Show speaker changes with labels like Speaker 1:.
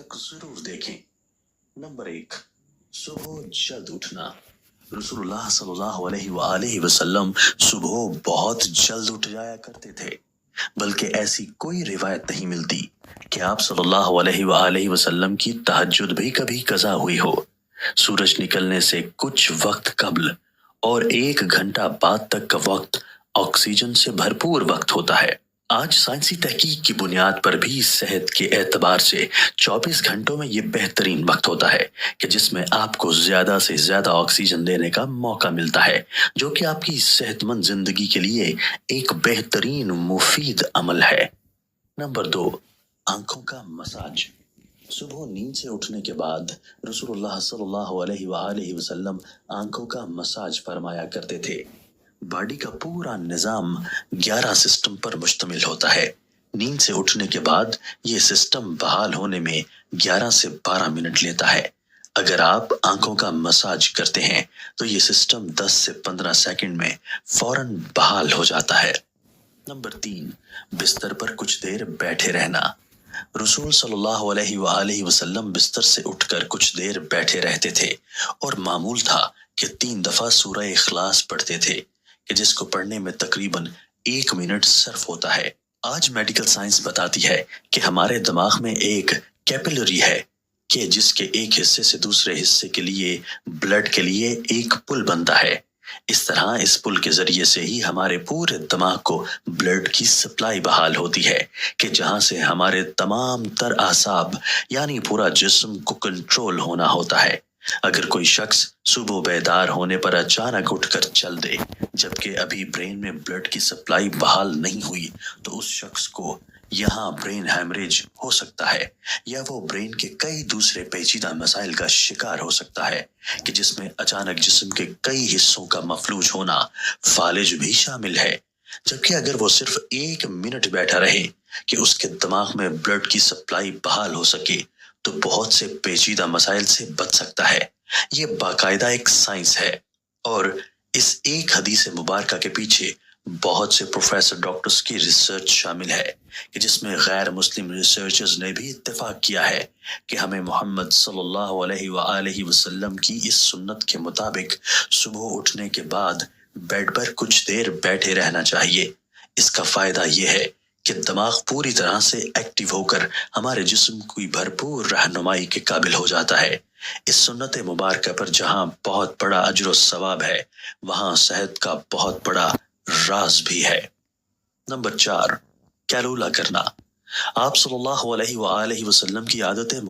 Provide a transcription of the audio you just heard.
Speaker 1: तक जरूर देखें। नंबर 1, सुबह जल्द उठना। रसूलुल्लाह सल्लल्लाहु अलैहि वसल्लम सुबह बहुत जल्द उठ जाया करते थे, बल्कि ऐसी कोई रिवायत नहीं मिलती कि आप सल्लल्लाहु अलैहि वसल्लम की तहज्जुद भी कभी कज़ा हुई हो। सूरज निकलने से कुछ वक्त कबल और 1 घंटा बाद तक का वक्त ऑक्सीजन से भरपूर वक्त होता है। आज साइंसी तहकीक की बुनियाद पर भी सेहत के एतबार से 24 घंटों में ये बेहतरीन वक्त होता है कि जिसमें आपको ज्यादा से ज्यादा ऑक्सीजन लेने का मौका मिलता है, जो कि आपकी सेहतमंद जिंदगी के लिए एक बेहतरीन मुफीद अमल है। नंबर 2, आंखों का मसाज। सुबह नींद से उठने के बाद रसूलुल्लाह सल्लल्लाहु अलैहि वसल्लम आंखों का मसाज फरमाया करते थे। बॉडी का पूरा निजाम 11 सिस्टम पर मुश्तमिल होता है। नींद से उठने के बाद ये सिस्टम बहाल होने में 11 से 12 मिनट लेता है। अगर आप आंखों का मसाज करते हैं तो ये सिस्टम 10 से 15 सेकंड में फौरन बहाल हो जाता है। नंबर 3, बिस्तर पर कुछ देर बैठे रहना। रसूल सल्लल्लाहु अलैहि वसल्लम बिस्तर से उठकर कुछ देर बैठे रहते थे और मामूल था कि 3 दफा सूरह इखलास पढ़ते थे, कि जिसको पढ़ने में तकरीबन 1 मिनट सर्फ होता है। आज मेडिकल साइंस बताती है कि हमारे दिमाग में एक कैपिलरी है कि जिसके एक हिस्से से दूसरे हिस्से के लिए ब्लड के लिए एक पुल बनता है। इस तरह इस पुल के जरिए से ही हमारे पूरे दिमाग को ब्लड की सप्लाई बहाल होती है, कि जहां से हमारे तमाम तर आसाब यानी पूरा जिस्म को कंट्रोल होना होता है। अगर कोई शख्स सुबह बेदार होने पर अचानक उठकर चल दे जबकि अभी ब्रेन में ब्लड की सप्लाई बहाल नहीं हुई, तो उस शख्स को यहाँ ब्रेन हैमरेज हो सकता है, या वो ब्रेन के कई दूसरे पेचीदा मसाइल का शिकार हो सकता है, कि जिसमें अचानक जिस्म के कई हिस्सों का मफलूज होना, फालिज भी शामिल है। जबकि अगर वो सिर्फ 1 मिनट बैठा रहे कि उसके दिमाग में ब्लड की सप्लाई बहाल हो सके, तो बहुत से पेचीदा मसाइल से बच सकता है। ये बाकायदा एक साइंस है और इस एक हदीस मुबारका के पीछे बहुत से प्रोफेसर डॉक्टर्स की रिसर्च शामिल है, कि जिसमें गैर मुस्लिम रिसर्चर्स ने भी इत्तेफाक किया है कि हमें मोहम्मद सल्लल्लाहु अलैहि वसल्लम की इस सुन्नत के मुताबिक सुबह उठने के बाद बेड पर कुछ देर बैठे रहना चाहिए। इसका फायदा यह है कि दिमाग पूरी तरह से एक्टिव होकर हमारे जिस्म की भरपूर रहनुमाई के काबिल हो जाता है। इस सुन्नत मुबारका पर जहां बहुत बड़ा अजर सवाब है, वहां सेहत का बहुत बड़ा राज भी है। नंबर 4, कैलूला करना। आप सल्लल्लाहु अलैहि वसल्लम की आदत